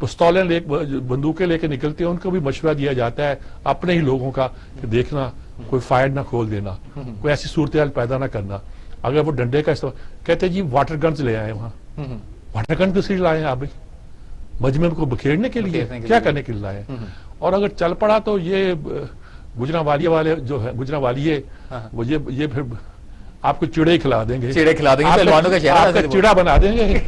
پستولیں لے بندوقیں لے کے نکلتے ہیں ان کو بھی مشورہ دیا جاتا ہے اپنے ہی لوگوں کا کہ دیکھنا کوئی فائر نہ کھول دینا، کوئی ایسی صورتحال پیدا نہ کرنا. اگر وہ ڈنڈے کا استعمال کہتے ہیں جی واٹر گنز لے آئے وہاں، واٹر گن کس لیے لائے ہیں آپ بھائی؟ مجمع کو بکھیرنے کے لیے، کیا کرنے کے لیے لائے ہیں؟ اور اگر چل پڑا تو یہ گجرانوالیہ والے جو ہے گجرانوالیہ وہ یہ پھر آپ کو چڑے کھلا دیں گے، پہلوانوں کا آپ کا چڑا بنا دیں گے.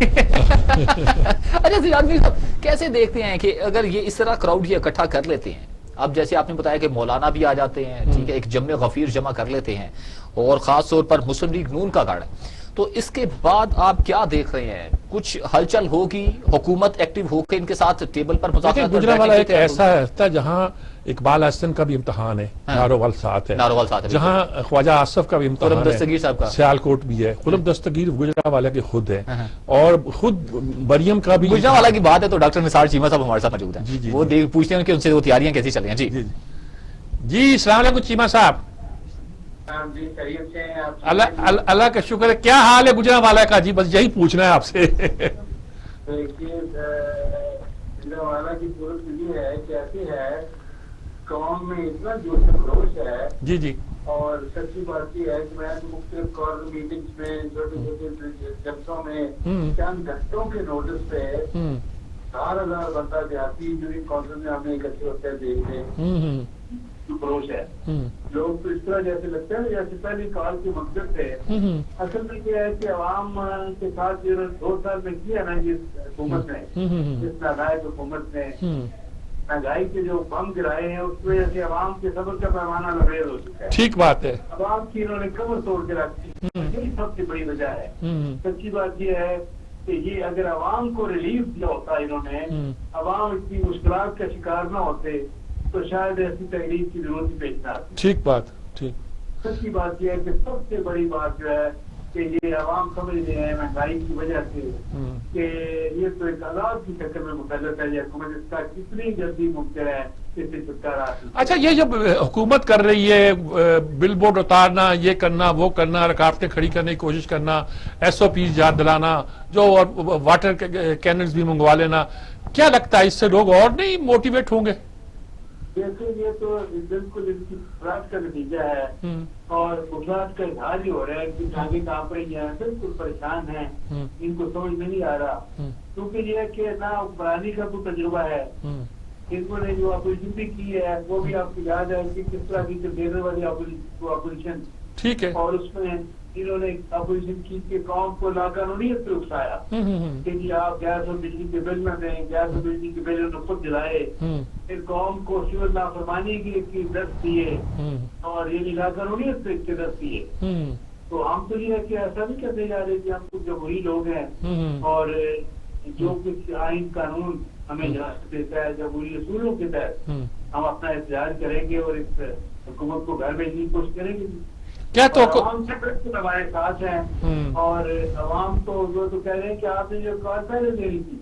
اچھا سیادمی صاحب کیسے دیکھتے ہیں کہ اگر یہ اس طرح کراؤڈ یہ اکٹھا کر لیتے ہیں، اب جیسے آپ نے بتایا کہ مولانا بھی آ جاتے ہیں، ٹھیک ہے، ایک جمع غفیر جمع کر لیتے ہیں، اور خاص طور پر مسلم لیگ نون کا گڑھ، تو اس کے بعد آپ کیا دیکھ رہے ہیں؟ کچھ ہلچل ہوگی، حکومت ایکٹیو ہو کے ان کے ساتھ ٹیبل پر مذاکرات پر گجرانوالہ ایک ایسا ہے جہاں اقبال احسن کا بھی امتحان ہے، ناروال ساتھ ہے، جہاں خواجہ آصف کا بھی امتحان ہے، سیالکوٹ بھی ہے، قلم دستگیر گجرانوالہ کے خود ہے، اور خود مریم کا بھی. گجرانوالہ کی بات ہے تو ڈاکٹر نثار چیمہ صاحب ہمارے ساتھ موجود ہیں، وہ پوچھتے ہیں کہ ان سے وہ تیاریاں کیسی چل رہی ہیں. جی السلام علیکم چیمہ صاحب. اللہ کا شکر ہے. کیا حال ہے گجرانوالہ کا؟ جی بس یہی پوچھنا ہے آپ سے. گجرانوالہ کی صورت یہ ہے کیسی ہے، قوم میں اتنا جوش و خروش ہے. جی جی. اور سچی بات یہ ہے کہ میں مختلف کارنر میٹنگز میں، چھوٹے چھوٹے جلسوں میں چند گھنٹوں کے نوٹس پہ 4,000 بندہ دیہاتی جو کونسل میں ہمیں اکٹھے ہوتے ہیں دیکھتے خروش ہے. لوگ تو اس طرح جیسے لگتا ہے جیسے پہلی کال کے مقصد تھے. اصل میں یہ ہے کہ عوام کے ساتھ جو 2 سال میں کیا نا جس حکومت نے، جس ناجائز حکومت نے مہنگائی کے جو بم گرائے ہیں، اس وجہ سے عوام کے صبر کا پیمانہ لبریز ہو چکا ہے. ٹھیک بات ہے. عوام کی انہوں نے کمر توڑ کے رکھی، یہی سب سے بڑی وجہ ہے. سچی بات یہ ہے کہ یہ اگر عوام کو ریلیف دیا ہوتا انہوں نے، عوام اتنی مشکلات کا شکار نہ ہوتے تو شاید ایسی تحریر کی ضرورت ہی پیش نہ آتی. ٹھیک بات. ٹھیک. سچی بات یہ ہے کہ سب سے بڑی بات جو ہے کہ یہ عوام سمجھ رہے ہیں مہنگائی کی وجہ سے کہ یہ تو ایک عذاب کی شکل میں مسلط ہے. یہ حکومت اس کا کتنی جلدی ممکن ہے اس سے چھٹکارا حاصل. اچھا یہ جب حکومت کر رہی ہے بل بورڈ اتارنا، یہ کرنا وہ کرنا، رکاوٹیں کھڑی کرنے کی کوشش کرنا، ایس او پیز یاد دلانا، جو واٹر کیننز بھی منگوا لینا، کیا لگتا ہے اس سے لوگ اور نہیں موٹیویٹ ہوں گے؟ دیکھیں یہ تو بالکل ان کی افراد کا نتیجہ ہے، اور افراد کا اظہار ہی ہو رہا ہے کہ ٹانگیں کانپ رہی ہیں، بالکل پریشان ہیں، ان کو سمجھ میں نہیں آ رہا. کیونکہ یہ کہ نہ حکمرانی کا کوئی تجربہ ہے. انہوں نے جو اپوزیشن بھی کی ہے وہ بھی آپ کو یاد ہے کہ کس طرح کی کنٹینر والی اپوزیشن. ٹھیک ہے. اور اس میں انہوں نے اپوزیشن کی کہ قوم کو لاقانونیت پہ اکسایا کہ جی آپ گیس اور بجلی کے بل نہ دیں، گیس اور بجلی کے بل انہوں نے خود دلائے. پھر قوم کو سول نافرمانی کی درس دیے اور یہ لاقانونیت پہ کے درس دیے. تو ہم تو یہ ہے کہ ایسا نہیں کہتے جا رہے کہ ہم کچھ جمہوری لوگ ہیں اور جو کچھ آئین قانون ہمیں اجازت دیتا ہے جمہوری اصولوں کے تحت ہم اپنا احتجاج کریں گے اور اس حکومت کو گھر بھیجنے کی کوشش کریں گے. کیا تو عوام سے بالکل ہمارے ساتھ ہیں، اور عوام تو وہ تو کہہ رہے ہیں کہ آپ نے جو کار پہلے دے رہی تھی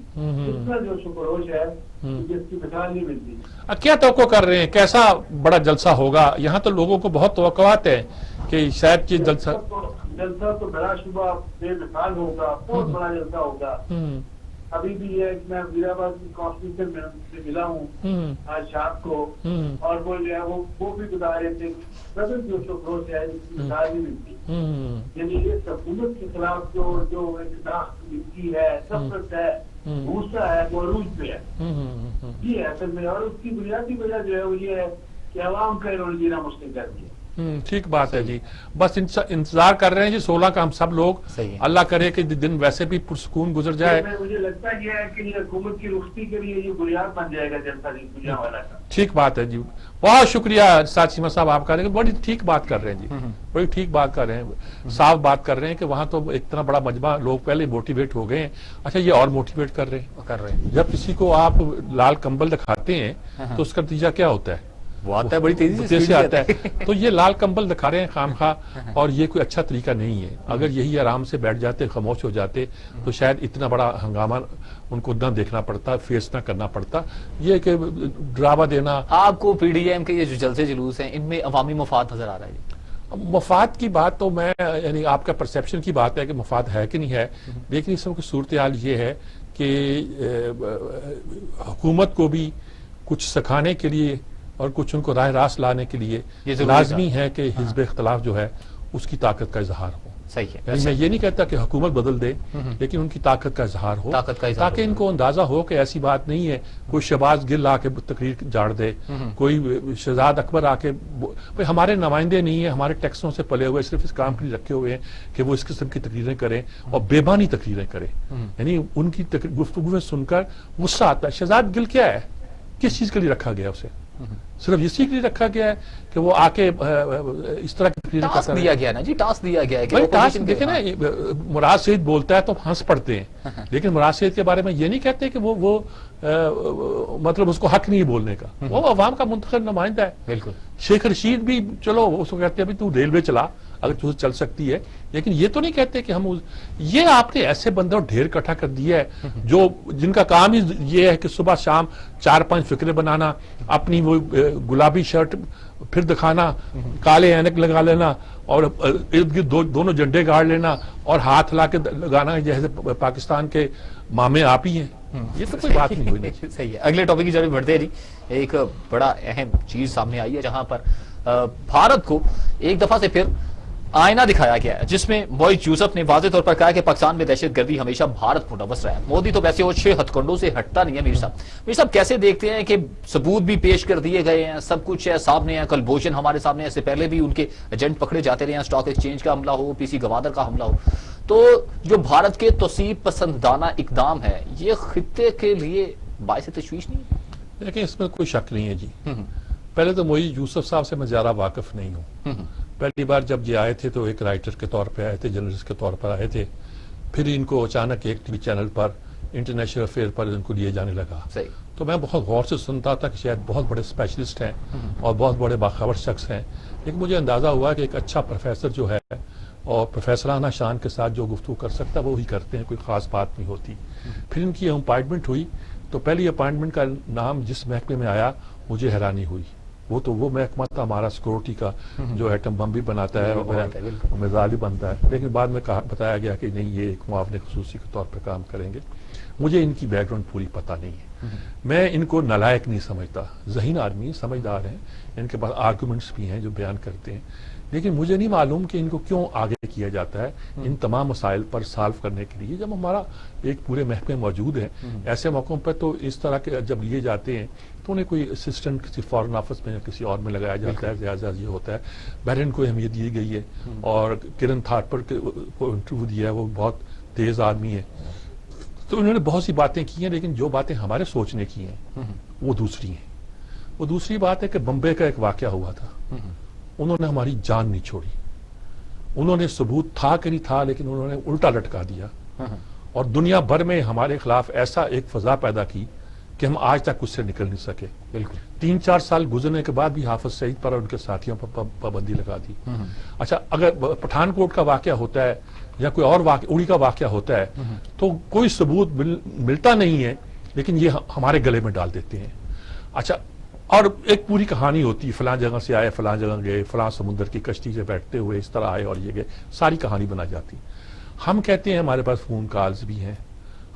اتنا جو شکروش ہے جس کی مثال نہیں ملتی. کیا توقع کر رہے ہیں کیسا بڑا جلسہ ہوگا؟ یہاں تو لوگوں کو بہت توقعات ہیں کہ شاید یہ جلسہ تو بڑا شبہ بے مثال ہوگا، بہت بڑا جلسہ ہوگا. ابھی بھی یہ میں وزیر آباد کی کانسٹیٹیوشن میں ملا ہوں آج شام کو، اور وہ جو ہے وہ بھی بتا رہے تھے بدل جو شکروش ہے اس کی مثال نہیں ملتی. یعنی اس حکومت کے خلاف جو اقدام کی ہے، نفرت ہے، غصہ ہے، وہ عروج پہ ہے. یہ ہے اصل میں، اور اس کی بنیادی وجہ جو ہے وہ یہ ہے کہ عوام کا انہوں نے جینا مشکل کر دیا. ٹھیک بات ہے جی. بس انتظار کر رہے ہیں جی 16 کا ہم سب لوگ. اللہ کرے کہ دن ویسے بھی پرسکون گزر جائے. مجھے لگتا یہ ہے کہ یہ حکومت کی رخصتی کے لیے یہ بنیاد بن جائے گا جلسہ گجرانوالہ کا. ٹھیک بات ہے جی. بہت شکریہ ساتھ چیمہ صاحب آپ کا. بڑی ٹھیک بات کر رہے ہیں جی، بڑی ٹھیک بات کر رہے ہیں، صاف بات کر رہے ہیں کہ وہاں تو اتنا بڑا مجمع لوگ پہلے موٹیویٹ ہو گئے ہیں. اچھا یہ اور موٹیویٹ کر رہے ہیں. جب کسی کو آپ لال کمبل دکھاتے ہیں تو اس کا نتیجہ کیا ہوتا ہے؟ وہ آتا ہے بڑی تیزی سے آتا ہے. تو یہ لال کمبل دکھا رہے ہیں خامخواہ، اور یہ کوئی اچھا طریقہ نہیں ہے. اگر یہی آرام سے بیٹھ جاتے، خاموش ہو جاتے، تو شاید اتنا بڑا ہنگامہ ان کو نہ دیکھنا پڑتا، فیس نہ کرنا پڑتا. یہ کہ ڈراوا دینا. آپ کو پی ڈی ایم کے یہ جو جلسے جلوس ہیں ان میں عوامی مفاد نظر آ رہا ہے؟ مفاد کی بات تو میں یعنی آپ کا پرسیپشن کی بات ہے کہ مفاد ہے کہ نہیں ہے، لیکن اس وقت صورتحال یہ ہے کہ کہ حکومت کو بھی کچھ سکھانے کے لیے اور کچھ ان کو راہ راست لانے کے لیے لازمی ہے کہ حزب اختلاف جو ہے اس کی طاقت کا اظہار ہو. صحیح ہے. یعنی میں یہ نہیں کہتا کہ حکومت بدل دے لیکن ان کی طاقت کا اظہار ہو تاکہ ان کو اندازہ ہو کہ ایسی بات نہیں ہے کوئی شہباز گل آ کے تقریر جاڑ دے, کوئی شہزاد اکبر آ کے ہمارے نمائندے نہیں ہیں, ہمارے ٹیکسوں سے پلے ہوئے صرف اس کام کے لیے رکھے ہوئے ہیں کہ وہ اس قسم کی تقریریں کریں اور بےبانی تقریریں کریں. یعنی ان کی گفتگو میں سن کر غصہ آتا ہے. شہزاد گل کیا ہے, کس چیز کے لیے رکھا گیا اسے؟ صرف اسی کے لیے رکھا گیا ہے کہ وہ آ کے اس طرح کی تقریریں ٹاسک دیا گیا نا جی, ٹاسک دیا گیا ہے کہ ٹاسک دیکھیں نا, مراد سعید بولتا ہے تو ہنس پڑتے ہیں لیکن مراد سعید کے بارے میں یہ نہیں کہتے کہ وہ مطلب اس کو حق نہیں بولنے کا, وہ عوام کا منتخب نمائندہ ہے. بالکل. شیخ رشید بھی چلو اس کو کہتے ہیں تو ریلوے چلا اگر تو چل سکتی ہے, لیکن یہ تو نہیں کہتے کہ ہم یہ آپ نے ایسے بندوں ڈھیر اکٹھا کر دیا ہے جو جن کا کام ہی یہ ہے کہ صبح شام 4-5 فکرے بنانا, اپنی وہ گلابی شرٹ پھر دکھانا, کالے اینک لگا لینا اور ارد گرد دونوں جھنڈے گاڑ لینا اور ہاتھ لا کے لگانا جیسے پاکستان کے مامے آپ ہی ہیں. یہ تو کوئی بات نہیں ہوئی. صحیح ہے. اگلے ٹاپک کی جانب بڑھتے ہیں جی. ایک بڑا اہم چیز سامنے آئی ہے جہاں پر بھارت کو ایک دفعہ سے پھر آئینہ دکھایا گیا ہے جس میں معیز یوسف نے واضح طور پر کہا کہ پاکستان میں دہشت گردی ہمیشہ بھارت ملوث رہا ہے. مودی تو ویسے وہ 6 ہتھ کنڈوں سے ہٹتا نہیں ہے. میر صاحب کیسے دیکھتے ہیں کہ ثبوت بھی پیش کر دیے گئے ہیں, سب کچھ ہے سامنے ہے, کلبھوشن ہمارے سامنے, اس سے پہلے بھی ان کے ایجنٹ پکڑے جاتے رہے ہیں, اسٹاک ایکسچینج کا حملہ ہو, پی سی گوادر کا حملہ ہو, تو جو بھارت کے توسیع پسندانہ اقدام ہے یہ خطے کے لیے باعث تشویش نہیں ہے؟ لیکن اس میں کوئی شک نہیں ہے جی. پہلے تو معیز یوسف صاحب سے میں زیادہ واقف نہیں ہوں. پہلی بار جب یہ آئے تھے تو ایک رائٹر کے طور پہ آئے تھے, جرنلسٹ کے طور پر آئے تھے, پھر ان کو اچانک ایک ٹی وی چینل پر انٹرنیشنل افیئر پر ان کو لیے جانے لگا. تو میں بہت غور سے سنتا تھا کہ شاید بہت بڑے اسپیشلسٹ ہیں اور بہت بڑے باخبر شخص ہیں, لیکن مجھے اندازہ ہوا کہ ایک اچھا پروفیسر جو ہے اور پروفیسرانہ شان کے ساتھ جو گفتگو کر سکتا ہے وہی کرتے ہیں, کوئی خاص بات نہیں ہوتی. پھر ان کی اپائنٹمنٹ ہوئی تو پہلی اپائنٹمنٹ کا نام جس محکمے میں آیا مجھے حیرانی ہوئی. وہ محکمہ تھا ہمارا سیکورٹی کا جو ایٹم بم بھی بناتا ہے اور میزائل بھی بنتا ہے, لیکن بعد میں بتایا گیا کہ نہیں یہ ایک معاون خصوصی کے طور پہ کام کریں گے. مجھے ان کی بیک گراؤنڈ پوری پتہ نہیں ہے. میں ان کو نالائق نہیں سمجھتا, ذہین آدمی سمجھدار ہیں, ان کے پاس آرگومنٹس بھی ہیں جو بیان کرتے ہیں, لیکن مجھے نہیں معلوم کہ ان کو کیوں آگے کیا جاتا ہے ان تمام مسائل پر سالو کرنے کے لیے جب ہمارا ایک پورے محکمے موجود ہیں. ایسے موقعوں پر تو اس طرح کے جب لیے جاتے ہیں تو انہیں کوئی اسسٹنٹ کسی فارن آفس میں یا کسی اور میں لگایا جاتا ہے, زیادہ یہ ہوتا ہے. بہرین کو اہمیت دی گئی ہے اور کرن تھاپر کو انٹرویو دیا ہے, وہ بہت تیز آدمی ہے, تو انہوں نے بہت سی باتیں کی ہیں, لیکن جو باتیں ہمارے سوچنے کی ہیں وہ دوسری ہیں. وہ دوسری بات ہے کہ بمبے کا ایک واقعہ ہوا تھا, انہوں نے ہماری جان نہیں چھوڑی. انہوں نے ثبوت تھا کہ نہیں تھا لیکن انہوں نے الٹا لٹکا دیا اور دنیا بھر میں ہمارے خلاف ایسا ایک فضا پیدا کی کہ ہم آج تک اس سے نکل نہیں سکے. بالکل 3-4 سال گزرنے کے بعد بھی حافظ سعید پر اور ان کے ساتھیوں پر پابندی لگا دی. اچھا اگر پٹھان کوٹ کا واقعہ ہوتا ہے یا کوئی اور اڑی کا واقعہ ہوتا ہے تو کوئی ثبوت ملتا نہیں ہے, لیکن یہ ہمارے گلے میں ڈال دیتے ہیں. اچھا اور ایک پوری کہانی ہوتی, فلاں جگہ سے آئے, فلاں جگہ گئے, فلاں سمندر کی کشتی سے بیٹھتے ہوئے اس طرح آئے اور یہ گئے, ساری کہانی بنا جاتی. ہم کہتے ہیں ہمارے پاس فون کالز بھی ہیں,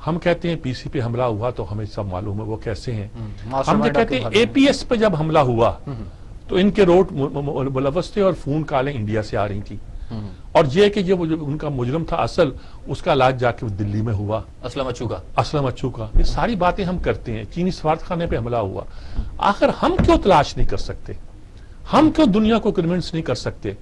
ہم کہتے ہیں پی سی پہ حملہ ہوا تو ہمیں سب معلوم ہے وہ کیسے ہیں. ہم جو کہتے ہیں اے پی ایس پہ جب حملہ ہوا تو ان کے روٹ ملوث تھے اور فون کالیں انڈیا سے آ رہی تھی, اور یہ کہ جو ان کا مجرم تھا اصل اس کا علاج جا کے دلی میں ہوا, اسلم اچو کا. یہ ساری باتیں ہم کرتے ہیں. چینی سفارت خانے پہ حملہ ہوا, آخر ہم کیوں تلاش نہیں کر سکتے, ہم کیوں دنیا کو کنونس نہیں کر سکتے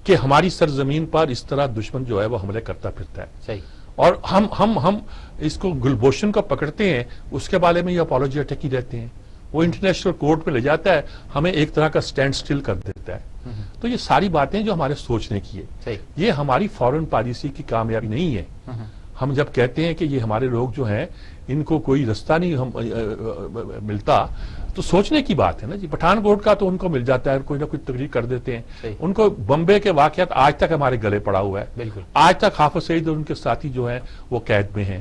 کہ ہماری سرزمین پر اس طرح دشمن جو ہے وہ حملے کرتا پھرتا ہے. صحیح. اور ہم اس کو گلبھوشن کو پکڑتے ہیں, اس کے بارے میں یہ اپولوجیٹک ہی رہتے ہیں, وہ انٹرنیشنل کورٹ پہ لے جاتا ہے, ہمیں ایک طرح کا سٹینڈ سٹل کر دیتا ہے. تو یہ ساری باتیں جو ہمارے سوچنے کی ہے, یہ ہماری فورن پالیسی کی کامیابی نہیں ہے. ہم جب کہتے ہیں کہ یہ ہمارے لوگ جو ہیں ان کو کوئی رستہ نہیں ملتا تو سوچنے کی بات ہے نا جی. پٹھان کوٹ کا تو ان کو مل جاتا ہے, کوئی نہ کوئی تقریر کر دیتے ہیں. ان کو بمبے کے واقعات آج تک ہمارے گلے پڑا ہوا ہے. بالکل آج تک حافظ سعید اور ان کے ساتھی جو ہیں وہ قید میں ہیں,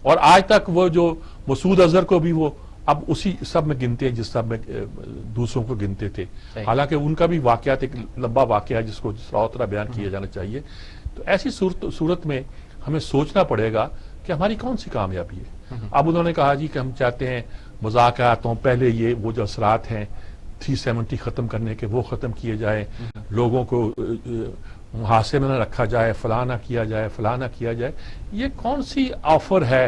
اور آج تک وہ جو مسعود اظہر کو بھی وہ اب اسی سب میں گنتے ہیں جس سب میں دوسروں کو گنتے تھے. حالانکہ ان کا بھی واقعات ایک لمبا واقعہ ہے جس کو اور طرح بیان کیا جانا چاہیے. تو ایسی صورت میں ہمیں سوچنا پڑے گا کہ ہماری کون سی کامیابی ہے. اب انہوں نے کہا جی کہ ہم چاہتے ہیں مذاکراتوں پہلے یہ وہ جو اثرات ہیں 370 ختم کرنے کے وہ ختم کیے جائے, لوگوں کو محاصرے میں نہ رکھا جائے, فلاں نہ کیا جائے, فلاں نہ کیا جائے. یہ کون سی آفر ہے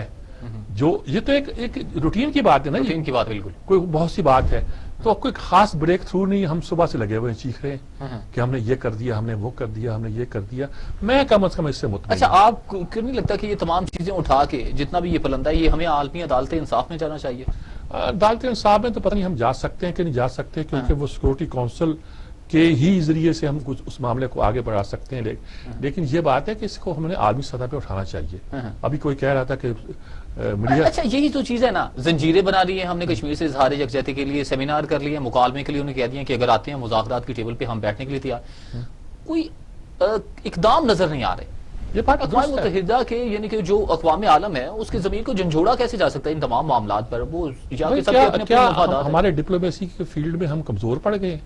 جو, یہ تو ایک روٹین کی بات ہے نا, روٹین کی بات بالکل, کوئی بہت سی بات ہے. تو کوئی خاص بریک تھرو نہیں, ہم صبح سے لگے ہوئے ہیں چیخ رہے ہیں کہ ہم نے یہ کر دیا, ہم نے وہ کر دیا, ہم نے یہ کر دیا. میں کم از کم اس سے مطمئن. اچھا, آپ کو کیوں نہیں لگتا کہ یہ تمام چیزیں اٹھا کے جتنا بھی یہ پلندہ ہے یہ ہمیں عالمی عدالت انصاف میں جانا چاہیے؟ عدالت انصاف میں تو پتہ نہیں ہم جا سکتے ہیں کہ نہیں جا سکتے, کیونکہ وہ سیکورٹی کونسل کے ہی ذریعے سے ہم کچھ اس معاملے کو آگے بڑھا سکتے ہیں. لیکن یہ بات ہے کہ اس کو ہم نے عالمی سطح پہ اٹھانا چاہیے. ابھی کوئی کہہ رہا تھا کہ میڈیا, اچھا یہی تو چیز ہے نا, زنجیریں بنا لی ہیں ہم نے کشمیر سے اظہار یکجہتی کے لیے, سیمینار کر لیے, مکالمے کے لیے انہیں کہہ دیا کہ اگر آتے ہیں مذاکرات کی ٹیبل پہ ہم بیٹھنے کے لیے تیار. کوئی اقدام نظر نہیں آ رہے. یہ بات اقوام متحدہ کے یعنی کہ جو اقوام عالم ہے اس کی ضمیر کو جھنجھوڑا کیسے جا سکتا ہے ان تمام معاملات پر؟ وہ کیا ہمارے ڈپلومیسی کے فیلڈ میں ہم کمزور پڑ گئے؟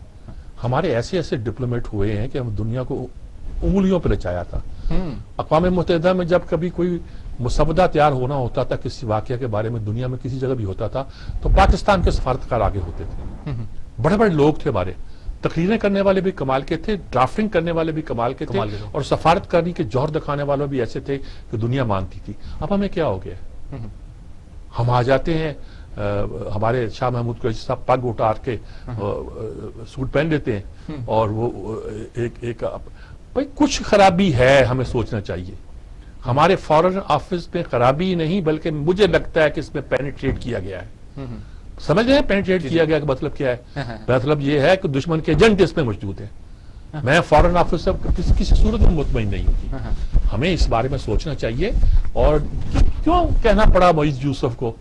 ہمارے ایسے ایسے ڈپلومیٹ ہوئے ہیں کہ ہم دنیا کو انگلیوں پہ نچایا تھا. اقوام متحدہ میں جب کبھی کوئی مسودہ تیار ہونا ہوتا تھا کسی واقعہ کے بارے میں, دنیا میں کسی جگہ بھی ہوتا تھا, تو پاکستان کے سفارتکار آگے ہوتے تھے. بڑے بڑے لوگ تھے ہمارے, تقریریں کرنے والے بھی کمال کے تھے, ڈرافٹنگ کرنے والے بھی کمال کے تھے, اور سفارتکاری کے جوہر دکھانے والے بھی ایسے تھے کہ دنیا مانتی تھی. اب ہمیں کیا ہو گیا؟ ہم آ جاتے ہیں, ہمارے شاہ محمود قریشی صاحب پگ اٹھار کے سوٹ پہن لیتے ہیں, اور وہ ایک بھائی کچھ خرابی ہے, ہمیں سوچنا چاہیے. ہمارے فارن آفس میں خرابی نہیں, بلکہ مجھے لگتا ہے کہ اس میں پینیٹریٹ کیا گیا ہے. سمجھ رہے ہیں پینیٹریٹ کیا گیا کا مطلب کیا ہے؟ مطلب یہ ہے کہ دشمن کے ایجنٹ اس میں موجود ہیں. میں فارن آفس سے کسی صورت میں مطمئن نہیں ہوں. ہمیں اس بارے میں سوچنا چاہیے. اور کیوں کہنا پڑا معیز یوسف کو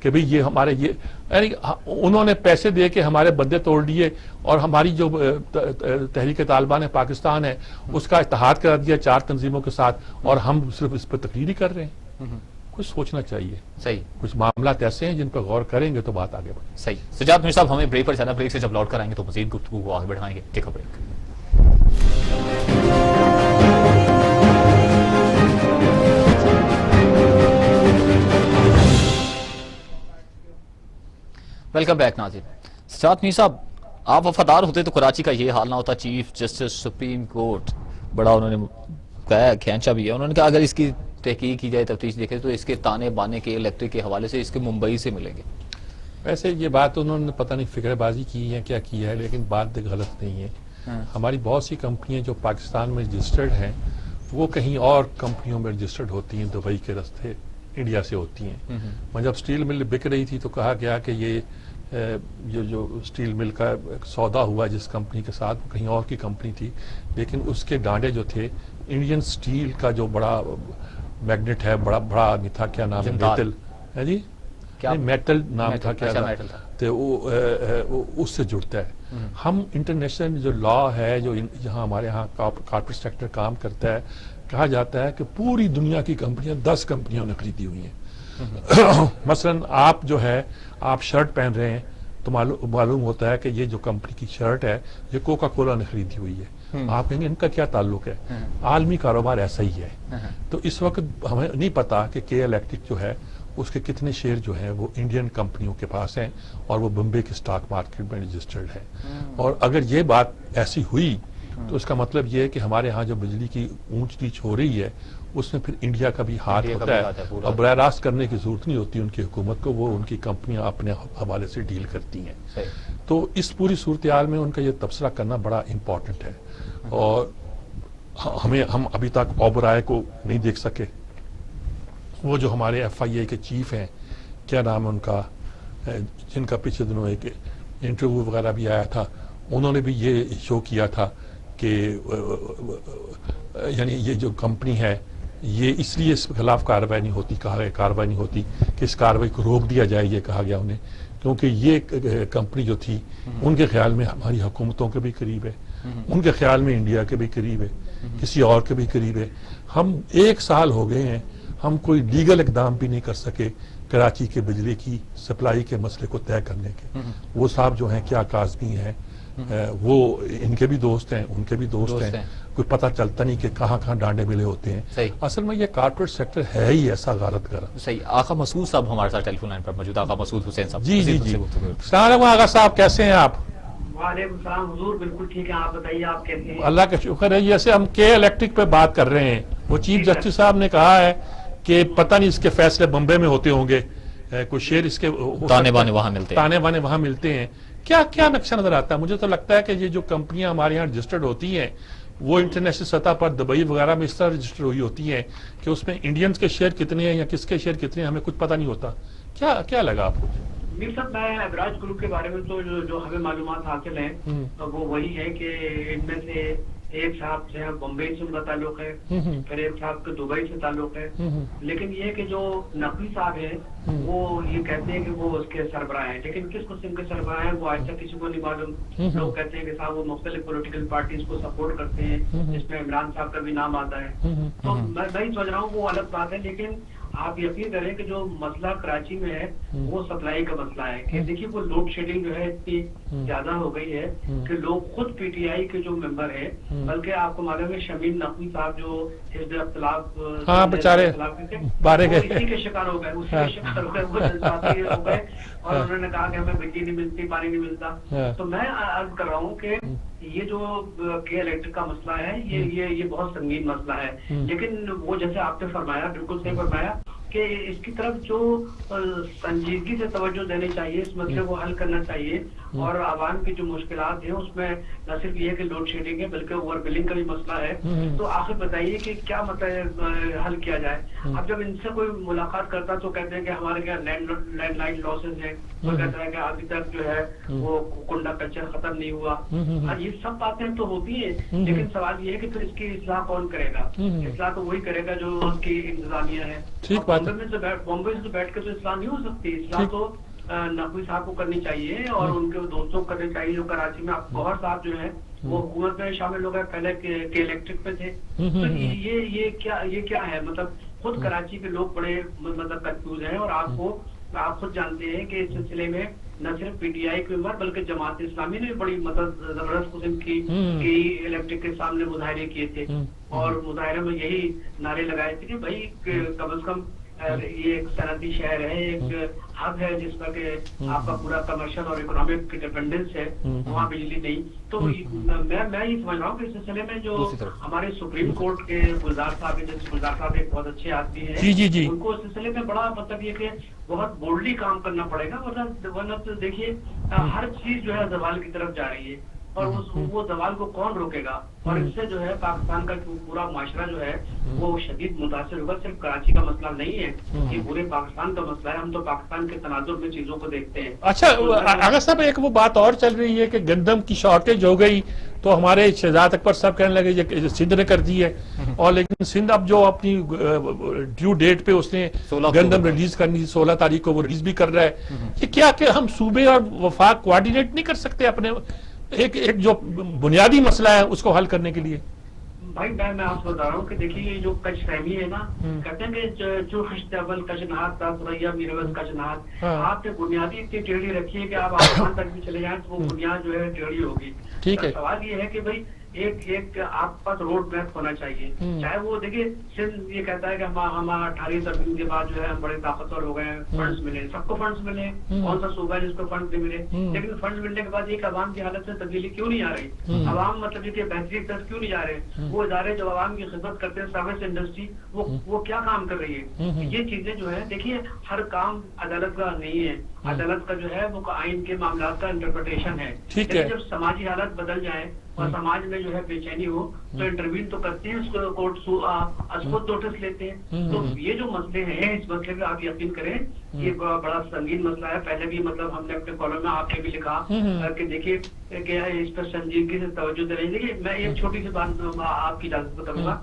کہ بھئی یہ ہمارے یعنی انہوں نے پیسے دے کے ہمارے بندے توڑ دیے, اور ہماری جو تحریک طالبان پاکستان ہے اس کا اتحاد کر دیا 4 تنظیموں کے ساتھ, اور ہم صرف اس پہ تقریر ہی کر رہے ہیں. کچھ سوچنا چاہیے. صحیح, کچھ معاملات ایسے ہیں جن پر غور کریں گے تو بات آگے بڑھے. صحیح. سجاد میر صاحب, ہمیں بریک پر جانا, بریک سے جب لوٹ کر آئیں گے تو مزید گفتگو کو آگے بڑھائیں گے. ٹیک اے بریک. ویلکم بیک ناظرین. سجاد میر صاحب, آپ وفادار ہوتے تو کراچی کا یہ حال نہ ہوتا. چیف جسٹس سپریم کورٹ بڑا انہوں نے کہا, کھینچا بھی ہے, انہوں نے کہا اگر اس کی تحقیق کی جائے, تفتیش دیکھے تو اس کے تانے بانے کے الیکٹرک کے حوالے سے اس کے ممبئی سے ملیں گے. ویسے یہ بات انہوں نے پتہ نہیں فکر بازی کی ہے کیا کی ہے, لیکن بات غلط نہیں ہے. ہماری بہت سی کمپنیاں جو پاکستان میں رجسٹرڈ ہیں وہ کہیں اور کمپنیوں میں رجسٹرڈ ہوتی ہیں, دبئی کے راستے انڈیا سے ہوتی ہیں. میں جب سٹیل مل بک رہی تھی تو کہا گیا کہ یہ جو سٹیل مل کا سودا ہوا جس کمپنی کے ساتھ, وہ کہیں اور کی کمپنی تھی, لیکن اس کے ڈانڈے جو تھے انڈین سٹیل کا جو بڑا میگنیٹ ہے, بڑا آدمی تھا, کیا نام ہے, میٹل ہے جی, میٹل نام تھا, کیا تو اس سے جڑتا ہے. ہم انٹرنیشنل جو لا ہے جو یہاں ہمارے ہاں کارپوریٹ سیکٹر کام کرتا ہے, کہا جاتا ہے کہ پوری دنیا کی کمپنیاں 10 کمپنیوں نے خریدی ہوئی ہیں. مثلا آپ جو ہے آپ شرٹ پہن رہے ہیں تو معلوم ہوتا ہے کہ یہ جو کمپنی کی شرٹ ہے یہ کوکا کولا نے خریدی ہوئی ہے. آپ کہیں گے ان کا کیا تعلق ہے؟ عالمی کاروبار ایسا ہی ہے. تو اس وقت ہمیں نہیں پتا کہ کے الیکٹرک جو ہے اس کے کتنے شیئر جو ہیں وہ انڈین کمپنیوں کے پاس ہیں, اور وہ بمبے کے سٹاک مارکیٹ میں رجسٹرڈ ہے. اور اگر یہ بات ایسی ہوئی تو اس کا مطلب یہ ہے کہ ہمارے ہاں جو بجلی کی اونچ نیچ ہو رہی ہے اس میں پھر انڈیا کا بھی ہاتھ ہوتا ہے, اور براہ راست کرنے کی ضرورت نہیں ہوتی ان کی حکومت کو, وہ ان کی کمپنیاں اپنے حوالے سے ڈیل کرتی ہیں. تو اس پوری صورتحال میں ان کا یہ تبصرہ کرنا بڑا امپورٹنٹ ہے. اور ہم ابھی تک اوبرائے کو نہیں دیکھ سکے. وہ جو ہمارے ایف آئی اے کے چیف ہیں, کیا نام ہے ان کا, جن کا پچھلے دنوں ایک انٹرویو وغیرہ بھی آیا تھا, انہوں نے بھی یہ شو کیا تھا کہ یعنی یہ جو کمپنی ہے یہ اس لیے اس کے خلاف کارروائی نہیں ہوتی, کہا گیا کارروائی نہیں ہوتی کہ اس کارروائی کو روک دیا جائے, یہ کہا گیا انہیں, کیونکہ یہ کمپنی جو تھی ان کے خیال میں ہماری حکومتوں کے بھی قریب ہے, ان کے خیال میں انڈیا کے بھی قریب ہے, کسی اور کے بھی قریب ہے. ہم 1 سال ہو گئے ہیں, ہم کوئی لیگل اقدام بھی نہیں کر سکے کراچی کے بجلی کی سپلائی کے مسئلے کو طے کرنے کے. وہ صاحب جو ہیں کیا کاظمی ہیں, وہ ان کے بھی دوست ہیں, ان کے بھی دوست ہیں, کوئی پتہ چلتا نہیں کہ کہاں کہاں ڈانڈے ملے ہوتے ہیں. اصل میں یہ کارپوریٹ سیکٹر ہے ہی ایسا غارت گر. صحیح. آقا مسعود صاحب ہمارے ساتھ ٹیلی فون لائن پر موجود. آقا مسعود حسین صاحب. جی جی جی, السلام علیکم آقا صاحب, کیسے ہیں آپ؟ وعلیکم السلام حضور, بالکل ٹھیک ہے, آپ بتائیے آپ کیسے ہیں؟ اللہ کا شکر ہے. جیسے ہم کے الیکٹرک پہ بات کر رہے ہیں, وہ چیف جسٹس صاحب نے کہا ہے کہ پتہ نہیں اس کے فیصلے بمبے میں ہوتے ہوں گے, کوئی شیر اس کے تانے بانے وہاں ملتے ہیں, تانے بانے وہاں ملتے ہیں. کیا نقشہ نظر آتا ہے؟ مجھے تو لگتا ہے کہ یہ جو کمپنیاں ہمارے یہاں رجسٹرڈ ہوتی ہیں وہ انٹرنیشنل سطح پر دبئی وغیرہ میں اس طرح رجسٹر ہوئی ہوتی ہیں کہ اس میں انڈینز کے شیئر کتنے ہیں یا کس کے شیئر کتنے ہیں ہمیں کچھ پتہ نہیں ہوتا. کیا لگا آپ کو؟ میر صاحب, میں ابراج گروپ کے بارے میں تو جو ہمیں معلومات حاصل ہیں وہ وہی ہے کہ ان میں سے ایک صاحب جو ہے بمبئی سے ان کا تعلق ہے, پھر ایک صاحب کے دبئی سے تعلق ہے, لیکن یہ کہ جو نقوی صاحب ہیں وہ یہ کہتے ہیں کہ وہ اس کے سربراہ ہیں, لیکن کس قسم کے سربراہ ہیں وہ آج تک کسی کو نہیں معلوم. لوگ کہتے ہیں کہ صاحب وہ مختلف پولیٹیکل پارٹیز کو سپورٹ کرتے ہیں, جس میں عمران صاحب کا بھی نام آتا ہے. تو میں نہیں سوچ رہا ہوں وہ الگ بات ہے, لیکن آپ یقین کریں کہ جو مسئلہ کراچی میں ہے وہ سپلائی کا مسئلہ ہے. کہ دیکھیے وہ لوڈ شیڈنگ جو ہے اتنی زیادہ ہو گئی ہے کہ لوگ خود پی ٹی آئی کے جو ممبر ہیں, بلکہ آپ کو معلوم ہے شمیم نقوی صاحب جو حزب اختلاف اسی کے شکار ہو گئے, وہ جذباتی ہو گئے اور انہوں نے کہا کہ ہمیں بجلی نہیں ملتی, پانی نہیں ملتا. تو میں عرض کر رہا ہوں کہ یہ جو کے الیکٹرک کا مسئلہ ہے یہ بہت سنگین مسئلہ ہے, لیکن وہ جیسے آپ نے فرمایا, بالکل صحیح فرمایا کہ اس کی طرف جو سنجیدگی سے توجہ دینی چاہیے, اس مسئلے کو حل کرنا چاہیے. اور عوام کی جو مشکلات ہیں اس میں نہ صرف یہ کہ لوڈ شیڈنگ ہے بلکہ اوور بلنگ کا بھی مسئلہ ہے. تو آخر بتائیے کہ کیا مطلب حل کیا جائے. اب جب ان سے کوئی ملاقات کرتا تو کہتے ہیں کہ ہمارے کیا لینڈ لائن لاسز ہیں, تو کہتا ہے کہ ابھی تک جو ہے وہ کنڈا کلچر ختم نہیں ہوا. یہ سب باتیں تو ہوتی ہیں, لیکن سوال یہ ہے کہ پھر اس کی اصلاح کون کرے گا؟ اصلاح تو وہی کرے گا جو اس کی انتظامیہ ہے. بمبئی سے بیٹھ کے تو اصلاح نہیں ہو سکتی. اصلاح تو نقوی صاحب کو کرنی چاہیے اور ان کے دوستوں کو کرنی چاہیے جو کراچی میں. گوہر صاحب جو ہے وہ حکومت میں شامل ہو گئے, پہلے کے الیکٹرک پہ تھے. تو یہ کیا ہے, مطلب خود کراچی کے لوگ بڑے مطلب کنفیوز ہیں. اور آپ خود جانتے ہیں کہ اس سلسلے میں نہ صرف پی ٹی آئی کے ممبر بلکہ جماعت اسلامی نے بڑی مدد زبردست قسم کی الیکٹرک کے سامنے مظاہرے کیے تھے, اور مظاہرے میں یہی نعرے لگائے تھے کہ بھائی کم از کم یہ ایک صنعتی شہر ہے, ایک ہب ہے جس پر کہ آپ کا پورا کمرشل اور اکنامک ڈیپینڈنس ہے, وہاں بجلی نہیں. تو میں یہ سمجھ رہا ہوں کہ اس سلسلے میں جو ہمارے سپریم کورٹ کے گلزار صاحب ہیں, جیسے گلزار صاحب ایک بہت اچھے آدمی ہیں, ان کو اس سلسلے میں بڑا مطلب یہ کہ بہت بولڈلی کام کرنا پڑے گا, ورنہ تو دیکھیے ہر چیز جو ہے زوال کی طرف جا رہی ہے, اور وہ زوال کو کون روکے گا. اور اس سے جو ہے پاکستان کا پورا معاشرہ جو ہے وہ شدید متاثر ہوگا. صرف کراچی کا مسئلہ نہیں ہے, یہ پورے پاکستان کا مسئلہ ہے. ہم تو پاکستان کے تناظر میں چیزوں کو دیکھتے ہیں. اچھا آغا صاحب, ایک وہ بات اور چل رہی ہے کہ گندم کی شارٹیج ہو گئی تو ہمارے شہزاد اکبر صاحب کہنے لگے سندھ نے کر دی ہے, اور لیکن سندھ اب جو اپنی ڈیو ڈیٹ پہ اس نے گندم ریلیز کرنی تھی 16 تاریخ کو, وہ ریلیز بھی کر رہا ہے. یہ کیا کہ ہم صوبے اور وفاق کوارڈینیٹ نہیں کر سکتے اپنے ایک جو بنیادی مسئلہ ہے اس کو حل کرنے کے لیے؟ بھائی میں آپ کو بتا رہا ہوں کہ دیکھیے یہ جو کچھ فہمی ہے نا, کہتے ہیں کہ جو خشت اول کچ نہاد تھا سریا میروز کچ نہاد. آپ نے بنیادی اتنی ٹیڑھی رکھی ہے کہ آپ آسمان تک بھی چلے جائیں تو وہ بنیاد جو ہے ٹیڑھی ہوگی. ٹھیک ہے, سوال یہ ہے کہ بھائی ایک آپ کے پاس روڈ میپ ہونا چاہیے. چاہے وہ دیکھیے سندھ یہ کہتا ہے کہ ہم 18 ترمیم کے بعد جو ہے ہم بڑے طاقتور ہو گئے ہیں, فنڈز ملے, سب کو فنڈز ملے, کون سا صوبہ ہے جس کو فنڈز نہیں ملے. لیکن فنڈز ملنے کے بعد ایک عوام کی حالت میں تبدیلی کیوں نہیں آ رہی؟ عوام مطلب یہ بہتری کی طرف کیوں نہیں جا رہے؟ وہ ادارے جو عوام کی خدمت کرتے ہیں, سروس انڈسٹری, وہ کیا کام کر رہی ہے؟ یہ چیزیں جو ہے دیکھیے ہر کام عدالت کا نہیں ہے. عدالت کا جو ہے وہ آئین کے معاملات کا انٹرپریٹیشن ہے. لیکن جب سماجی حالت بدل جائے اور سماج میں جو ہے بے چینی ہو تو انٹروین تو کرتے ہیں, اس کو کورٹ خود نوٹس لیتے ہیں. تو یہ جو مسئلے ہیں, اس مسئلے پہ آپ یقین کریں یہ بڑا سنگین مسئلہ ہے. پہلے بھی مطلب ہم نے اپنے کالم میں آپ نے بھی لکھا کہ دیکھیے کہ اس پر سنجیدگی سے توجہ دے رہی ہے. دیکھیے میں ایک چھوٹی سی بات آپ کی اجازت سے کروں گا.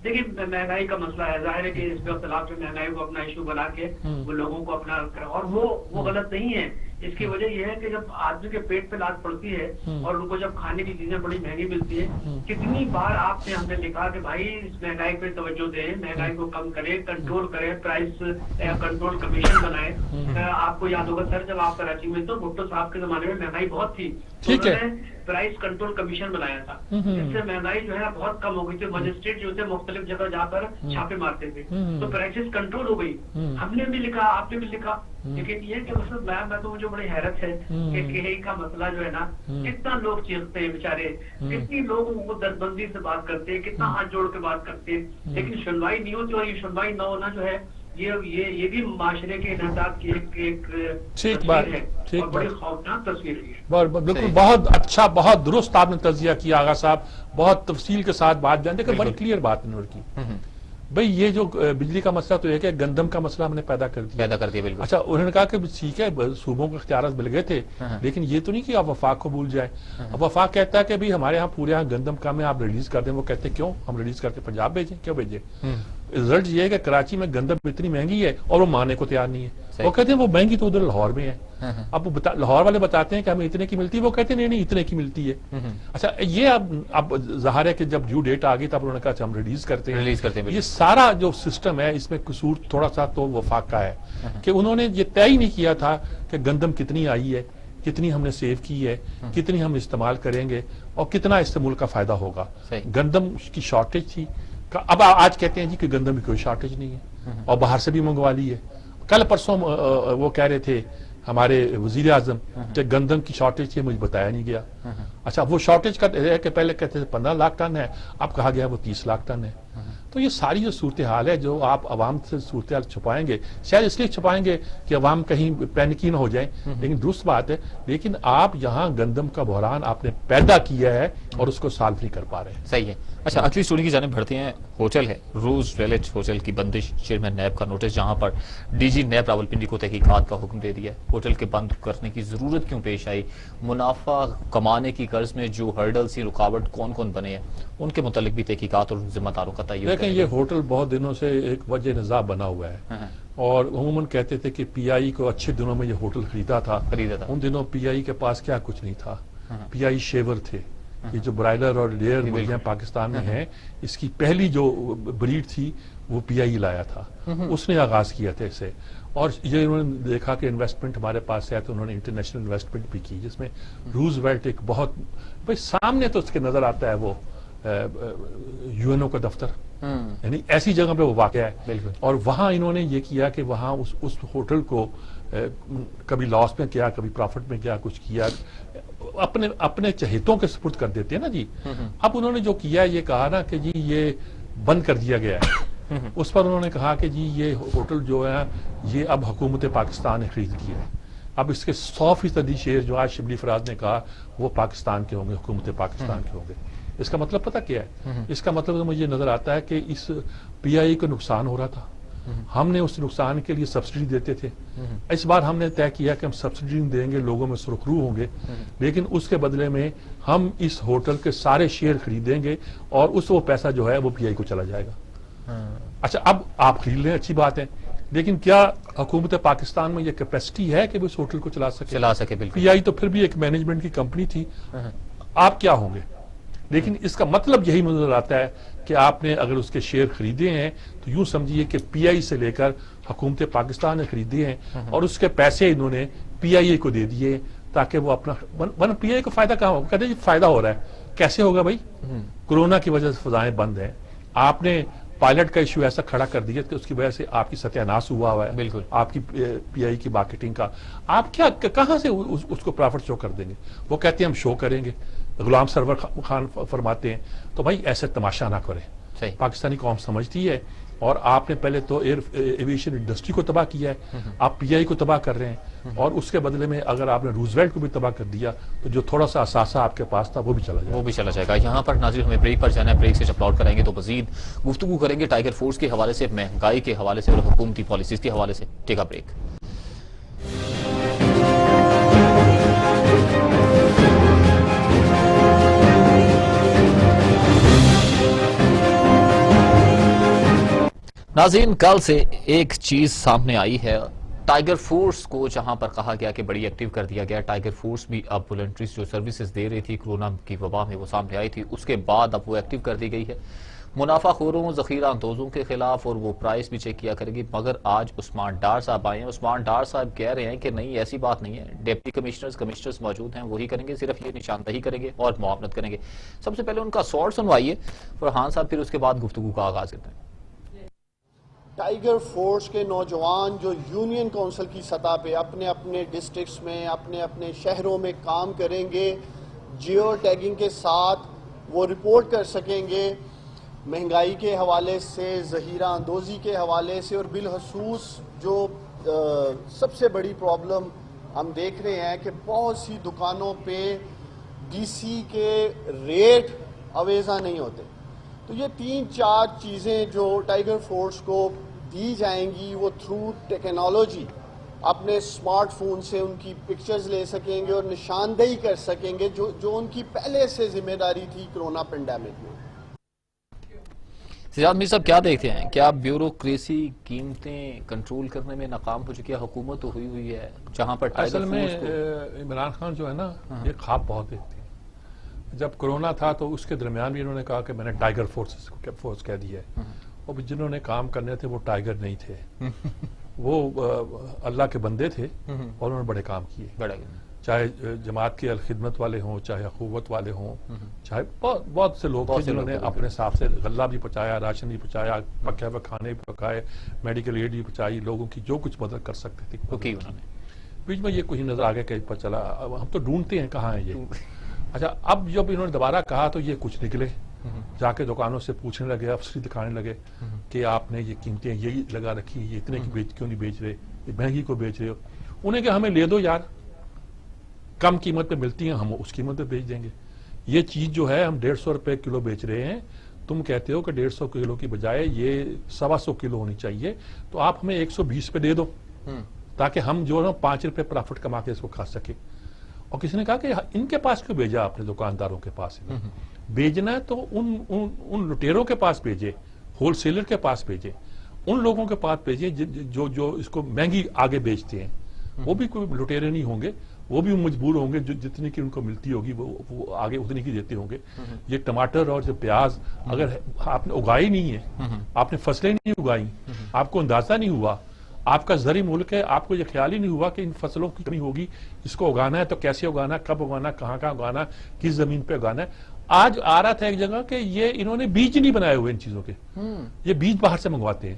دیکھیے مہنگائی کا مسئلہ ہے, ظاہر ہے کہ اس پہ اختلاف میں مہنگائی کو اپنا ایشو بنا کے وہ لوگوں کو اپنا, اور وہ غلط نہیں ہے اس کی وجہ یہ ہے کہ جب آدمی کے پیٹ پہ لات پڑتی ہے اور ان کو جب کھانے کی چیزیں بڑی مہنگی ملتی ہے، کتنی بار آپ سے ہم نے لکھا کہ بھائی اس مہنگائی پہ توجہ دیں، مہنگائی کو کم کریں، کنٹرول کریں، پرائس کنٹرول کمیشن بنائیں. آپ کو یاد ہوگا سر جب آپ کراچی میں تو بھٹو صاحب کے زمانے میں مہنگائی بہت تھی، ٹھیک ہے، پرائس کنٹرول کمیشن بنایا تھا، جس سے مہنگائی جو ہے بہت کم ہو گئی تھی. مجسٹریٹ جو تھے مختلف جگہ جا کر چھاپے مارتے تھے تو پرائسز کنٹرول ہو گئی. ہم نے بھی لکھا، آپ نے بھی لکھا، لیکن یہ کہ مطلب میں تو مجھے بڑی حیرت ہے کہ کہی کا مسئلہ جو ہے نا، کتنا لوگ چیختے ہیں بیچارے، کتنی لوگ ان کو درد سے بات کرتے ہیں، کتنا ہاتھ جوڑ کے بات کرتے ہیں، لیکن سنوائی نہیں ہوتی. اور یہ سنوائی نہ ہونا جو ہے یہ بھی معاشرے کے انحطاط کی ایک تصویر ہے اور بڑی خوفناک تصویر ہے. بالکل بہت اچھا، بہت درست آپ نے تجزیہ کیا آغا صاحب، بہت تفصیل کے ساتھ بات جانتے کہ بڑی کلیئر بات انہوں کی. بھئی یہ جو بجلی کا مسئلہ تو ایک ہے، گندم کا مسئلہ ہم نے پیدا کر دیا. بالکل. اچھا انہوں نے کہا کہ ٹھیک ہے صوبوں کو اختیارات مل گئے تھے، لیکن یہ تو نہیں کہ آپ وفاق کو بھول جائیں. اب وفاق کہتا ہے کہ بھی ہمارے ہاں پورے یہاں گندم کا میں آپ ریلیز کر دیں. وہ کہتے ہیں کیوں ہم ریلیز کر کے پنجاب بھیجیں، کیوں بھیجیں؟ رزلٹ یہ ہے کہ کراچی میں گندم اتنی مہنگی ہے اور وہ ماننے کو تیار نہیں ہے. وہ کہتے ہیں وہ مہنگی تو ادھر لاہور میں ہے. اب لاہور والے بتاتے ہیں کہ ہمیں اتنے کی ملتی ہے، وہ کہتے ہیں نہیں اتنے کی ملتی ہے. اچھا یہ اب ظاہر ہے کہ جب ڈیو ڈیٹ آ گئی تب انہوں نے کہا ہم ریلیز کرتے ہیں. یہ سارا جو سسٹم ہے اس میں قصور تھوڑا سا تو وفاق کا ہے کہ انہوں نے یہ طے ہی نہیں کیا تھا کہ گندم کتنی آئی ہے، کتنی ہم نے سیو کی ہے، کتنی ہم استعمال کریں گے اور کتنا اس سے ملک کا فائدہ ہوگا. گندم کی شارٹیج تھی، اب آج کہتے ہیں جی کہ گندم کی کوئی شارٹیج نہیں ہے اور باہر سے بھی منگوا لی ہے. کل پرسوں وہ کہہ رہے تھے ہمارے وزیر اعظم کہ گندم کی شارٹیج ہے، مجھے بتایا نہیں گیا. اچھا وہ شارٹیج کا ہے کہ پہلے کہتے تھے 15 لاکھ ٹن ہے، اب کہا گیا وہ 30 لاکھ ٹن ہے. تو یہ ساری جو صورتحال ہے جو آپ عوام سے صورتحال چھپائیں گے، شاید اس لیے چھپائیں گے کہ عوام کہیں پینکی نہ ہو جائیں، لیکن درست بات ہے. لیکن آپ یہاں گندم کا بحران آپ نے پیدا کیا ہے اور اس کو سالو نہیں کر پا رہے. صحیح ہے. اچھا اگلی سٹوری کی جانب بڑھتے ہیں. ہوٹل ہے روز ویلج ہوٹل کی بندش، چیئرمین نیب کا نوٹس، جہاں پر ڈی جی نیب راولپنڈی کو تحقیقات کا حکم دے دیا. ہوٹل کے بند کرنے کی ضرورت کیوں پیش آئی؟ منافع کمانے کی غرض میں جو ہرڈلز کی رکاوٹ کون بنے ہیں ان کے متعلق بھی تحقیقات اور ذمہ داروں کا تعین. لیکن یہ ہوٹل بہت دنوں سے ایک وجہ نظام بنا ہوا ہے اور عموماً کہتے تھے کہ پی آئی کو اچھے دنوں میں یہ ہوٹل خریدا تھا. ان دنوں پی آئی کے پاس کیا کچھ نہیں تھا. پی آئی شیور تھے. یہ جو برائلر اور لیئر مرغیاں پاکستان میں ہیں، اس کی پہلی جو بریڈ تھی وہ پی آئی لایا تھا. اس نے آغاز کیا تھا اسے، اور یہ انہوں نے دیکھا کہ انویسٹمنٹ ہمارے پاس ہے تو انہوں نے انٹرنیشنل انویسٹمنٹ بھی کی، جس میں روز ویلٹ ایک بہت بھائی سامنے تو اس کے نظر آتا ہے وہ یو این او کا دفتر، یعنی ایسی جگہ پہ وہ واقع ہے. اور وہاں انہوں نے یہ کیا کہ وہاں اس ہوٹل کو کبھی لاس میں کیا، کبھی پروفٹ میں کیا، کچھ کیا، اپنے چہیتوں کے سپرد کر دیتے ہیں نا جی. اب انہوں نے جو کیا یہ کہا نا کہ جی یہ بند کر دیا گیا ہے. اس پر انہوں نے کہا کہ جی یہ ہوٹل جو ہے یہ اب حکومت پاکستان نے خرید لیا ہے. اب اس کے 100% شیئر جو آج شبلی فراز نے کہا وہ پاکستان کے ہوں گے، حکومت پاکستان کے ہوں گے. اس کا مطلب پتہ کیا ہے؟ اس کا مطلب مجھے نظر آتا ہے کہ اس پی آئی کو نقصان ہو رہا تھا. ہم نے اس نقصان کے لیے سبسڈی دیتے تھے. اس بار ہم نے طے کیا کہ ہم سبسڈی نہیں دیں گے، لوگوں میں سرخرو ہوں گے، لیکن اس کے بدلے میں ہم اس ہوٹل کے سارے شیئر خریدیں گے اور وہ پیسہ جو ہے وہ پی آئی کو چلا جائے گا. اچھا اب آپ خرید لیں، اچھی بات ہے، لیکن کیا حکومت پاکستان میں یہ کیپیسٹی ہے کہ وہ اس ہوٹل کو چلا سکے؟ پی آئی تو پھر بھی ایک مینجمنٹ کی کمپنی تھی. آپ کیا ہوں گے؟ لیکن اس کا مطلب یہی نظر آتا ہے کہ آپ نے اگر اس کے شیئر خریدے ہیں تو یوں سمجھیے کہ پی آئی سے لے کر حکومت پاکستان نے خریدے ہیں اور اس کے پیسے انہوں نے پی آئی اے کو دے دیے تاکہ وہ اپنا پی آئی کو فائدہ کہاں ہوگا؟ کہتے ہیں فائدہ ہو رہا ہے. کیسے ہوگا بھائی؟ کرونا کی وجہ سے فضائیں بند ہیں. آپ نے پائلٹ کا ایشو ایسا کھڑا کر دیا کہ اس کی وجہ سے آپ کی ستیہ ناش ہوا ہے. بالکل آپ کی پی آئی کی مارکیٹنگ کا آپ کہاں سے اس کو پرافٹ شو کر دیں گے؟ وہ کہتے ہیں ہم شو کریں گے. غلام سرور خان فرماتے ہیں تو بھائی ایسے تماشا نہ کریں. پاکستانی قوم سمجھتی ہے اور آپ نے پہلے تو ایویشن انڈسٹری کو تباہ کیا ہے، آپ پی آئی کو تباہ کر رہے ہیں اور اس کے بدلے میں اگر آپ نے روزویلٹ کو بھی تباہ کر دیا تو جو تھوڑا سا اثاثہ آپ کے پاس تھا وہ بھی چلا جائے گا. یہاں پر ناظرین ہمیں بریک پر جانا ہے. بریک سے جب لوٹ کریں گے تو مزید گفتگو کریں گے ٹائیگر فورس کے حوالے سے، مہنگائی کے حوالے سے اور حکومتی پالیسیز کے حوالے سے. ٹیک اے بریک. ناظرین کل سے ایک چیز سامنے آئی ہے. ٹائیگر فورس کو جہاں پر کہا گیا کہ بڑی ایکٹیو کر دیا گیا، ٹائیگر فورس بھی اب والنٹریز جو سروسز دے رہی تھی کرونا کی وبا میں وہ سامنے آئی تھی، اس کے بعد اب وہ ایکٹیو کر دی گئی ہے منافع خوروں ذخیرہ اندوزوں کے خلاف، اور وہ پرائس بھی چیک کیا کرے گی۔ مگر آج عثمان ڈار صاحب آئے ہیں، عثمان ڈار صاحب کہہ رہے ہیں کہ نہیں ایسی بات نہیں ہے، ڈپٹی کمشنرز موجود ہیں، وہی کریں گے، صرف یہ نشاندہی کریں گے اور معاونت کریں گے۔ سب سے پہلے ان کا سوال سنوائیے فرحان صاحب، پھر اس کے بعد گفتگو کا آغاز کرتے ہیں۔ ٹائیگر فورس کے نوجوان جو یونین کونسل کی سطح پہ اپنے اپنے ڈسٹرکٹس میں اپنے اپنے شہروں میں کام کریں گے، جیو ٹیگنگ کے ساتھ وہ رپورٹ کر سکیں گے مہنگائی کے حوالے سے، ذخیرہ اندوزی کے حوالے سے، اور بالخصوص جو سب سے بڑی پرابلم ہم دیکھ رہے ہیں کہ بہت سی دکانوں پہ ڈی سی کے ریٹ اویزہ نہیں ہوتے۔ تو یہ 3-4 چیزیں جو ٹائیگر فورس کو دی جائیں گی، وہ تھرو ٹیکنالوجی اپنے اسمارٹ فون سے ان کی پکچرز لے سکیں گے اور نشاندہی کر سکیں گے جو ان کی پہلے سے ذمہ داری تھی کرونا پینڈیمک میں۔ سجاد میر صاحب کیا دیکھتے ہیں، کیا بیوروکریسی قیمتیں کنٹرول کرنے میں ناکام ہو چکی ہے؟ حکومت تو ہوئی ہے جہاں پر اصل میں عمران خان جو ہے نا یہ خواب بہت دیکھتے ہیں۔ جب کرونا تھا تو اس کے درمیان بھی انہوں نے کہا کہ میں نے ٹائیگر فورس کہہ دی ہے، اور جنہوں نے کام کرنے تھے وہ ٹائیگر نہیں تھے، وہ اللہ کے بندے تھے اور انہوں نے بڑے کام کیے، چاہے جماعت کے الخدمت والے ہوں، چاہے اخوت والے ہوں، چاہے بہت سے لوگ تھے جنہوں نے اپنے حساب سے غلہ بھی پہنچایا، راشن بھی پہنچایا، پکے ہوئے کھانے بھی پکائے، میڈیکل ایڈ بھی پہنچائی، لوگوں کی جو کچھ مدد کر سکتے تھے انہوں نے۔ بیچ میں یہ کوئی نظر آگے کہیں پر چلا، ہم تو ڈھونڈتے ہیں کہاں ہے یہ۔ اچھا اب جب انہوں نے دوبارہ کہا تو یہ کچھ نکلے، جا کے دکانوں سے پوچھنے لگے، افسری دکھانے لگے کہ آپ نے یہ قیمتیں یہی لگا رکھی، یہ اتنے کی کیوں نہیں بیچ رہے، یہ مہنگی کو بیچ رہے ہو؟ انہیں کہ ہمیں لے دو یار، کم قیمت پہ ملتی ہیں، ہم اس قیمت پہ بیچ دیں گے۔ یہ چیز جو ہے ہم 150 روپے کلو بیچ رہے ہیں، تم کہتے ہو کہ 150 کلو کی بجائے یہ 125 کلو ہونی چاہیے، تو آپ ہمیں 120 پہ دے دو تاکہ ہم جو ہے 5 روپے پرافٹ کما کے اس کو کھا سکے۔ اور کسی نے کہا کہ ان کے پاس کیوں بھیجا آپ نے، دکانداروں کے پاس بھیجنا ہے تو ان لٹیروں کے پاس بھیجے، ہول سیلر کے پاس بھیجے، ان لوگوں کے پاس بھیجے جو اس کو مہنگی آگے بیچتے ہیں۔ وہ بھی کوئی لٹیرے نہیں ہوں گے، وہ بھی مجبور ہوں گے جتنی کی ان کو ملتی ہوگی وہ آگے اتنی کی دیتے ہوں گے۔ یہ ٹماٹر اور جو پیاز اگر آپ نے اگائی نہیں ہے، آپ نے فصلیں نہیں اگائی، آپ کو اندازہ نہیں ہوا، آپ کا زرعی ملک ہے، آپ کو یہ خیال ہی نہیں ہوا کہ ان فصلوں کی کمی ہوگی، اس کو اگانا ہے تو کیسے اگانا ہے، کب اگانا ہے، کہاں اگانا ہے، کس زمین پہ اگانا ہے۔ آج آ رہا تھا ایک جگہ کہ یہ انہوں نے بیج نہیں بنائے ہوئے ان چیزوں کے، یہ بیج باہر سے منگواتے ہیں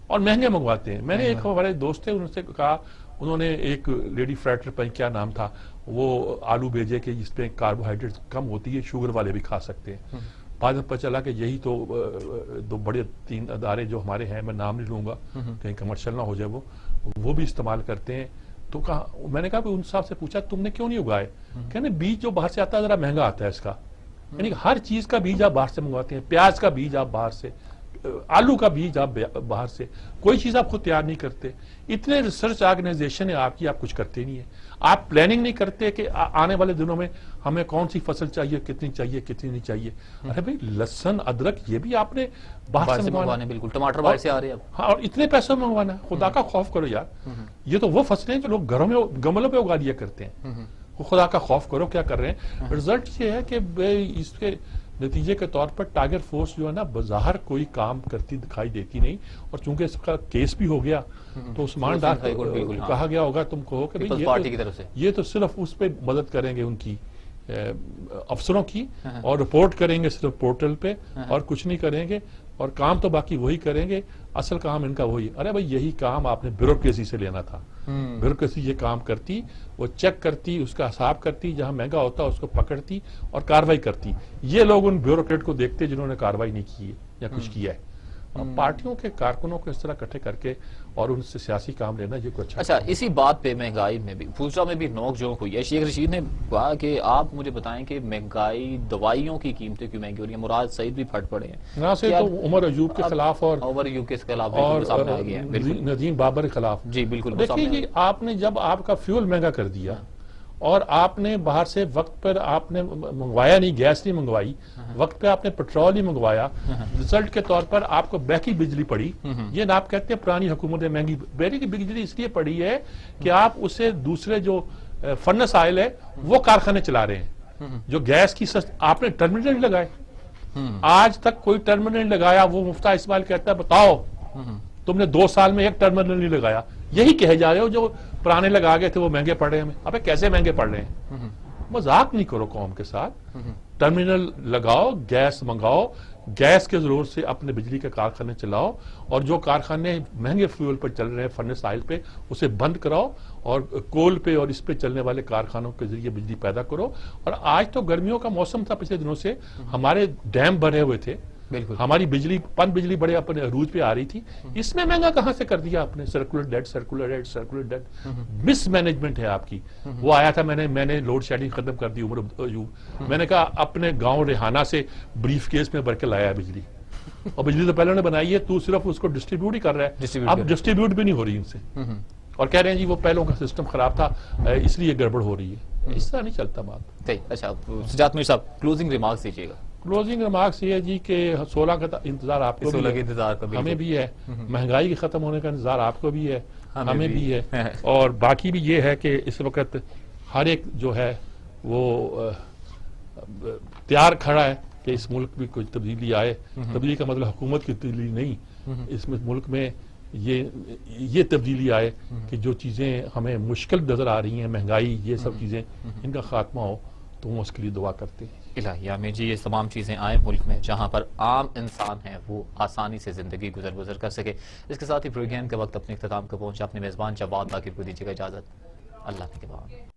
اور مہنگے منگواتے ہیں۔ میں نے ایک ہمارے دوست تھے، انہوں سے کہا، انہوں نے ایک لیڈی فرائٹر پہ کیا نام تھا، وہ آلو بھیجے کہ جس پہ کاربوہائیڈریٹ کم ہوتی ہے، شوگر والے بھی کھا سکتے ہیں۔ بعد میں پتہ چلا کہ یہی تو 2 بڑے 3 ادارے جو ہمارے ہیں، میں نام نہیں لوں گا کہیں کمرشل نہ ہو جائے، وہ بھی استعمال کرتے ہیں۔ تو میں نے کہا کہ ان صاحب سے پوچھا تم نے کیوں نہیں اگائے؟ کہنے بیج جو باہر سے آتا ہے ذرا مہنگا آتا ہے اس کا، یعنی ہر چیز کا بیج آپ باہر سے منگواتے ہیں، پیاز کا بیج آپ باہر سے، آلو کا بیج آپ باہر سے، کوئی چیز آپ خود تیار نہیں کرتے۔ اتنے ریسرچ آرگنائزیشن ہے آپ کی، آپ کچھ کرتے نہیں ہیں، آپ پلاننگ نہیں کرتے کہ آنے والے دنوں میں ہمیں کون سی فصل چاہیے، کتنی نہیں چاہیے۔ ارے بھائی لہسن ادرک یہ بھی آپ نے باہر سے منگوانا، بالکل ٹماٹر باہر سے آ رہے ہیں، ہاں، اور اتنے پیسوں میں منگوانا ہے، خدا کا خوف کرو یار۔ یہ تو وہ فصلیں جو لوگ گھروں میں گملوں پہ اگا لیا کرتے ہیں، خدا کا خوف کرو کیا کر رہے ہیں۔ رزلٹ یہ ہے کہ اس کے نتیجے کے طور پر ٹائیگر فورس جو ہے نا بظاہر کوئی کام کرتی دکھائی دیتی نہیں، اور چونکہ اس کا کیس بھی ہو گیا تو عثمان ڈار کہا گیا ہوگا تم کو کہ یہ تو صرف اس پہ مدد کریں گے ان کی افسروں کی، اور رپورٹ کریں گے صرف پورٹل پہ اور کچھ نہیں کریں گے، اور کام تو باقی وہی کریں گے، اصل کام ان کا وہی۔ ارے بھائی یہی کام آپ نے بیوروکریسی سے لینا تھا، بیوروکریسی یہ کام کرتی، وہ چیک کرتی، اس کا حساب کرتی، جہاں مہنگا ہوتا اس کو پکڑتی اور کارروائی کرتی۔ یہ لوگ ان بیوروکریٹ کو دیکھتے جنہوں نے کارروائی نہیں کی ہے یا کچھ کیا ہے۔ پارٹیوں کے کارکنوں کو اس طرح اکٹھے کر کے اور ان سے سیاسی کام لینا یہ کوئی اچھا۔ اسی بات پہ مہنگائی میں بھی پوچھا میں بھی نوک جھونک ہوئی ہے۔ شیخ رشید نے کہا کہ آپ مجھے بتائیں کہ مہنگائی، دوائیوں کی قیمتیں کیوں مہنگی ہو رہی ہیں؟ مراد سعید بھی پھٹ پڑے ہیں، نہ سے تو عمر ایوب کے خلاف اور ندیم بابر کے خلاف۔ جی بالکل دیکھیے جی، آپ نے جب آپ کا فیول مہنگا کر دیا اور آپ نے باہر سے وقت پر آپ نے منگوایا نہیں، گیس نہیں منگوائی، وقت پہ آپ نے پیٹرول نہیں منگوایا، رزلٹ کے طور پر آپ کو بہکی بجلی پڑی. یہ آپ کہتے ہیں پرانی حکومتیں مہنگی بجلی اس لیے پڑی ہے کہ آپ اسے دوسرے جو فرنس آئل ہے وہ کارخانے چلا رہے ہیں. جو گیس کی آپ نے ٹرمینل نہیں لگائے، آج تک کوئی ٹرمینل نہیں لگایا. وہ مفتاح اسماعیل کہتا ہے بتاؤ تم نے 2 سال میں ایک ٹرمینل نہیں لگایا. یہی کہے جا رہے ہو جو پرانے لگا گئے تھے وہ مہنگے پڑ رہے ہیں. ابے کیسے مہنگے پڑ رہے ہیں؟ مذاق نہیں کرو قوم کے ساتھ. ٹرمینل لگاؤ، گیس منگاؤ، گیس کے ضرور سے اپنے بجلی کے کارخانے چلاؤ، اور جو کارخانے مہنگے فیول پر چل رہے ہیں فرنس آئل پہ اسے بند کراؤ، اور کول پہ اور اس پہ چلنے والے کارخانوں کے ذریعے بجلی پیدا کرو. اور آج تو گرمیوں کا موسم تھا، پچھلے دنوں سے ہمارے ڈیم بنے ہوئے تھے، ہماری بجلی پن بجلی بڑے اپنے عروج پہ آ رہی تھی. اس میں مہنگا کہاں سے کر دیا آپ نے؟ سرکولر ڈیٹ مس مینجمنٹ ہے آپ کی. وہ آیا تھا، میں نے لوڈ شیڈنگ ختم کر دی. عمر ایوب، میں نے کہا اپنے گاؤں ریحانہ سے بریف کیس میں بھر کے لایا ہے بجلی، اور بجلی تو پہلے نے بنائی ہے، تو صرف اس کو ڈسٹریبیوٹ ہی کر رہا ہے. اب ڈسٹریبیوٹ بھی نہیں ہو رہی ان سے، اور کہہ رہے ہیں جی وہ پہلوں کا سسٹم خراب تھا اس لیے گڑبڑ ہو رہی ہے. اس طرح نہیں چلتا بات. اچھا سجاد میر صاحب کلوزنگ ریمارکس دیجیے گا. کلوزنگ ریمارکس یہ ہے جی کہ 16 کا انتظار آپ کو بھی ہے، ہمیں بھی ہے. مہنگائی کے ختم ہونے کا انتظار آپ کو بھی ہے، ہمیں بھی ہے. اور باقی بھی یہ ہے کہ اس وقت ہر ایک جو ہے وہ تیار کھڑا ہے کہ اس ملک میں کوئی تبدیلی آئے. تبدیلی کا مطلب حکومت کی تبدیلی نہیں، اس میں ملک میں یہ تبدیلی آئے کہ جو چیزیں ہمیں مشکل نظر آ رہی ہیں، مہنگائی، یہ سب چیزیں، ان کا خاتمہ ہو، تو ہم اس کے لیے دعا کرتے ہیں. الہیہ میں جی یہ تمام چیزیں آئیں ملک میں جہاں پر عام انسان ہے وہ آسانی سے زندگی گزر کر سکے. اس کے ساتھ ہی پروگرام کے وقت اپنے اختتام کو پہنچا. اپنے میزبان جواد باقر کو دیجیے گا اجازت. اللہ کے بعد.